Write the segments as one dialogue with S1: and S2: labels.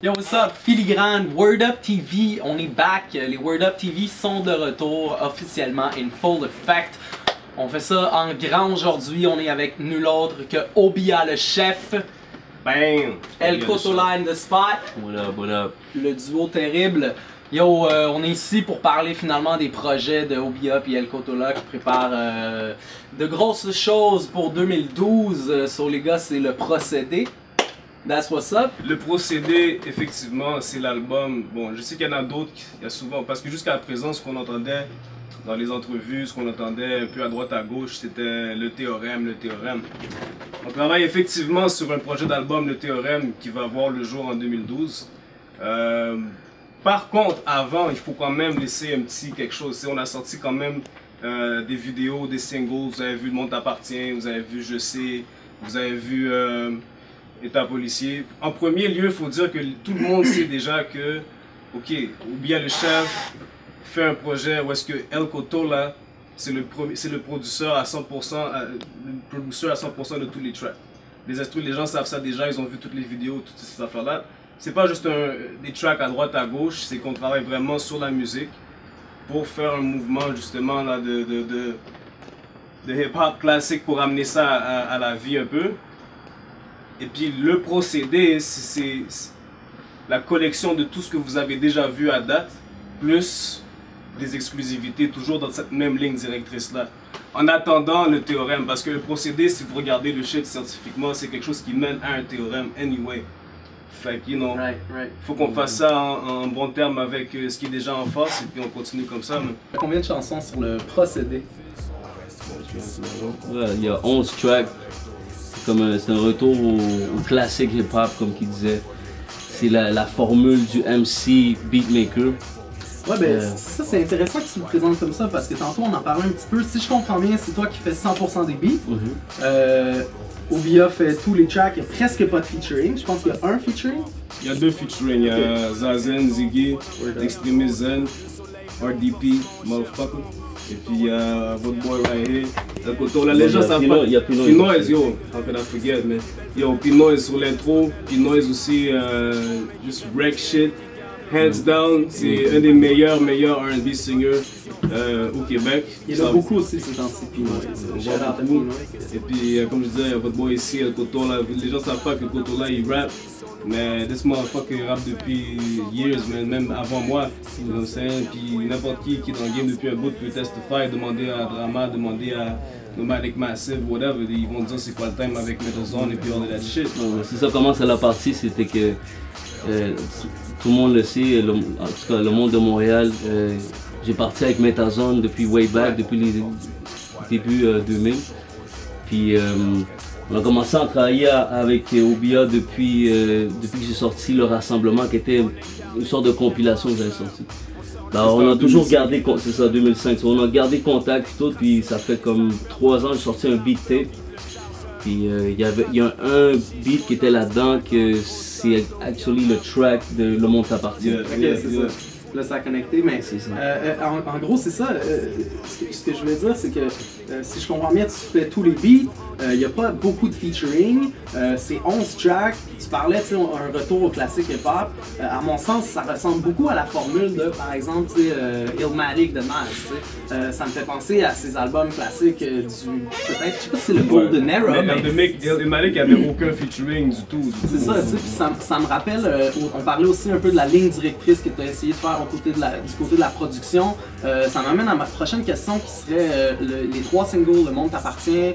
S1: Yo, what's up? Filigrane, Word Up TV, on est back. Les Word Up TV sont de retour officiellement in full effect. On fait ça en grand aujourd'hui. On est avec nul autre que Obia le chef.
S2: Bam!
S1: El Cotola in the spot.
S2: What up, what up?
S1: Le duo terrible. Yo, on est ici pour parler finalement des projets de Obia et El Cotola qui préparent de grosses choses pour 2012. Sur les gars, c'est le procédé. That's what's up.
S2: Le procédé, effectivement, c'est l'album. Bon, je sais qu'il y en a d'autres, il y a souvent, parce que jusqu'à présent, ce qu'on entendait dans les entrevues, ce qu'on entendait un peu à droite à gauche, c'était le théorème, le théorème. On travaille effectivement sur un projet d'album, le théorème, qui va voir le jour en 2012. Par contre, avant, il faut quand même laisser un petit quelque chose. On a sorti quand même des vidéos, des singles. Vous avez vu Le Monde t'appartient, vous avez vu Je sais, vous avez vu État policier. En premier lieu, il faut dire que tout le monde sait déjà que, ok, Obia le chef fait un projet où est-ce que El Cotola, c'est le producteur à 100%, le producteur à 100% de tous les tracks. Les instrus, les gens savent ça déjà, ils ont vu toutes les vidéos, toutes ces affaires-là. C'est pas juste des tracks à droite, à gauche, c'est qu'on travaille vraiment sur la musique pour faire un mouvement justement là, de hip-hop classique pour amener ça à la vie un peu. Et puis le procédé, c'est la collection de tout ce que vous avez déjà vu à date, plus des exclusivités, toujours dans cette même ligne directrice-là. En attendant le théorème, parce que le procédé, si vous regardez le shit scientifiquement, c'est quelque chose qui mène à un théorème anyway. Fait que, you know, faut qu'on fasse ça en bon terme avec ce qui est déjà en face, et puis on continue comme ça. Mais...
S1: Combien de chansons sur le procédé?
S3: Ouais, il y a 11 tracks. C'est un retour au classique hip-hop, comme qu'il disait. C'est la formule du MC beatmaker.
S1: Ouais, ben ça c'est intéressant que tu le présentes comme ça parce que tantôt on en parlait un petit peu. Si je comprends bien, c'est toi qui fais 100% des beats. Obia fait tous les tracks, il n'y a presque pas de featuring. Je pense qu'il y a un featuring. Il
S2: y a deux featuring, il y a Zazen, Ziggy, Extremist Zen, RDP, Motherfucker. Et puis il y a votre boy right here, El Cotola. Les gens savent pas.
S3: Il y a
S2: P-Noise, yo, how can I forget, man. Yo, P-Noise sur l'intro, P-Noise aussi, just wreck shit. Hands down, c'est un des meilleurs R&B singers au Québec.
S1: Il y en a beaucoup aussi ces temps-ci, P-Noise.
S2: Et puis, comme je disais, il y a votre boy ici, El Cotola. Les gens savent pas que Cotola il rappe. Mais this motherfucker rappe depuis years, man, même avant moi, you know what I'm saying? Puis n'importe qui est dans le game depuis un bout peut testify, demander à Drama, demander à Nomadic Massive, whatever, ils vont dire c'est quoi le time avec Metal Zone et puis all of that shit.
S3: C'est ça, comment ça l'a parti, c'était que tout le monde le sait, en tout cas le monde de Montréal, j'ai parti avec Metal Zone depuis way back, depuis les débuts 2000. Puis on a commencé à travailler avec Obia depuis que j'ai sorti le Rassemblement, qui était une sorte de compilation que j'avais sorti. On a toujours gardé, c'est ça, 2005, on a gardé contact et tout, puis ça fait comme 3 ans que j'ai sorti un beat tape. Puis il y a un beat qui était là-dedans, que c'est actually le track de Le Monde t'appartient.
S1: C'est ça. Là, ça a connecté, mais en gros, c'est ça. Ce que je veux dire, c'est que si je comprends bien, tu fais tous les beats, il n'y a pas beaucoup de featuring, c'est 11 tracks. Tu parlais, tu sais, un retour au classique hip-hop. À mon sens, ça ressemble beaucoup à la formule de, par exemple, tu sais, Illmatic de Nas. Ça me fait penser à ces albums classiques du. Peut-être, je sais pas si c'est le Golden Era.
S2: Mais Illmatic, il n'y avait aucun featuring du tout.
S1: C'est ça, tu sais, puis ça me rappelle, on parlait aussi un peu de la ligne directrice que tu as essayé de faire du côté de la production. Ça m'amène à ma prochaine question qui serait les 3 singles, Le Monde t'appartient,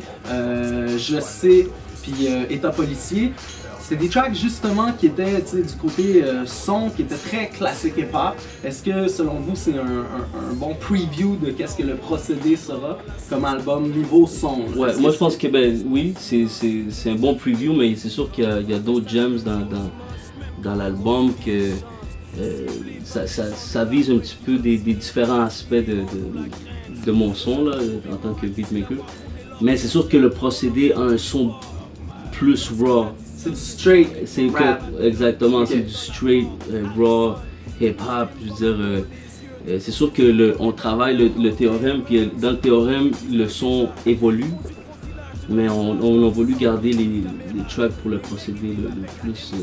S1: Je sais, puis État policier. C'est des tracks justement qui étaient du côté son, qui étaient très classique hip-hop. Est-ce que selon vous c'est un bon preview de qu'est-ce que le procédé sera comme album niveau son?
S3: Ouais, moi je pense que oui, c'est un bon preview, mais c'est sûr qu'il y a d'autres gems dans l'album que ça vise un petit peu des différents aspects de mon son là, en tant que beatmaker. Mais c'est sûr que le procédé a un son plus raw.
S1: C'est du straight rap.
S3: Exactement, okay. C'est du straight raw hip-hop. Je veux dire, c'est sûr que on travaille le théorème, puis dans le théorème, le son évolue. Mais on a voulu garder les tracks pour le procédé le plus.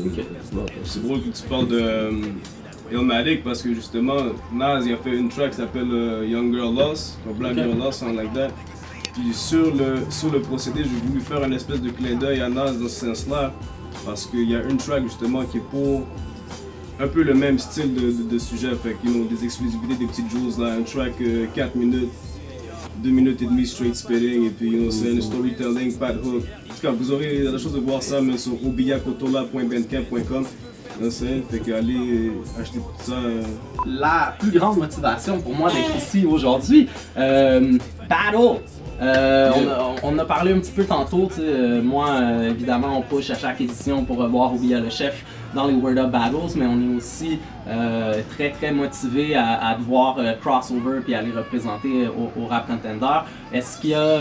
S2: C'est drôle que tu parles de Illmatic parce que justement, Nas il a fait une track qui s'appelle Young Girl Lost, or Black Girl Lost, something like that. Puis sur le procédé, j'ai voulu faire une espèce de clin d'œil à Nas dans ce sens-là parce qu'il y a une track justement qui est pour un peu le même style de sujet, fait que, des exclusivités, des petites choses là, un track 4 minutes. 2 minutes et demie straight spitting et puis c'est un storytelling, pas de hook. En tout cas, vous aurez la chance de voir ça mais sur obiakotola.bandcamp.com. Fait que allez acheter tout ça.
S1: La plus grande motivation pour moi d'être ici aujourd'hui, battle. On a parlé un petit peu tantôt, moi évidemment on push à chaque édition pour revoir Obia le chef dans les Word Up Battles, mais on est aussi très motivé à devoir crossover puis aller représenter au Rap Contender. Est-ce qu'il y a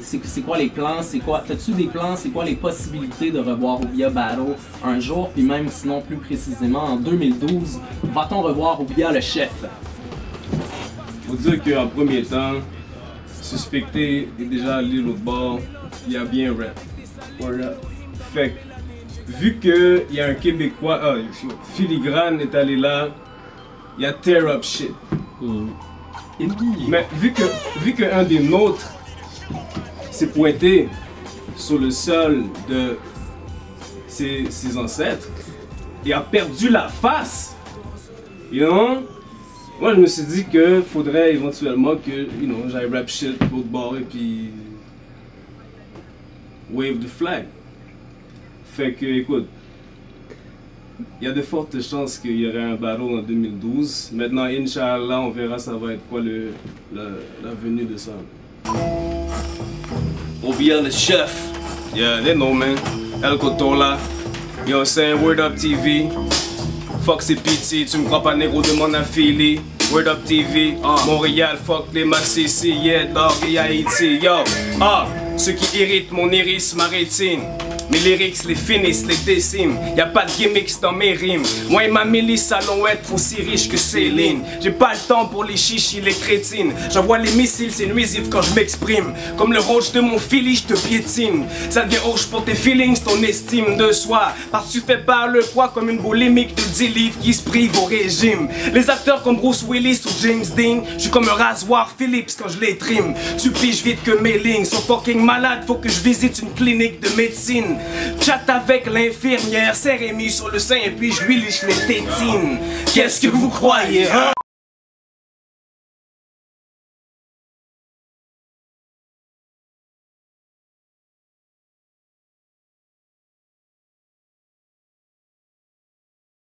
S1: c'est quoi les plans, t'as-tu des plans, c'est quoi les possibilités de revoir Obia Battle un jour, puis même sinon plus précisément en 2012, va-t-on revoir Obia le chef?
S2: Faut dire qu'en premier temps, Suspecté est déjà allé l'autre bord, il a bien rap. Word up. Fait que, vu qu'il y a un Québécois, Filigrane est allé là, il y a tear up shit. Mais vu qu'un des nôtres s'est pointé sur le sol de ses ancêtres et a perdu la face, moi je me suis dit que faudrait éventuellement que j'aille rap shit de l'autre bord et puis wave the flag. Fait que écoute, il y a de fortes chances qu'il y aurait un battle en 2012. Maintenant, Inch'Allah, on verra ça va être quoi la venue de ça. Obia le chef. Yeah, they know man. El Kotola. Yo, c'est Word Up TV. Fuck c'est pitié, tu me crois pas négro, demande à Philly. Word Up TV, Montréal, fuck les Massissi, yeah, dog et Haïti, yo. Ce qui irrite mon iris, ma rétine. Mes lyrics les finissent, les déciment. Y'a pas de gimmicks dans mes rimes. Moi et ma milice allons être aussi riches que Céline. J'ai pas le temps pour les chichis, les crétines. J'envoie les missiles, c'est nuisif quand je m'exprime. Comme le roche de mon Philly, je te piétine. Ça devient hoche pour tes feelings, ton estime de soi. Parce que tu fais pas le poids comme une boulimique de 10 livres qui se prive au régime. Les acteurs comme Bruce Willis ou James Dean, je suis comme un rasoir Philips quand je les trime. Tu piges vite que mes lignes sont fucking malades, faut que je visite une clinique de médecine. Chat avec l'infirmière, serre Rémi sur le sein et puis je lui liche les tétines. Qu'est-ce que vous croyez, hein?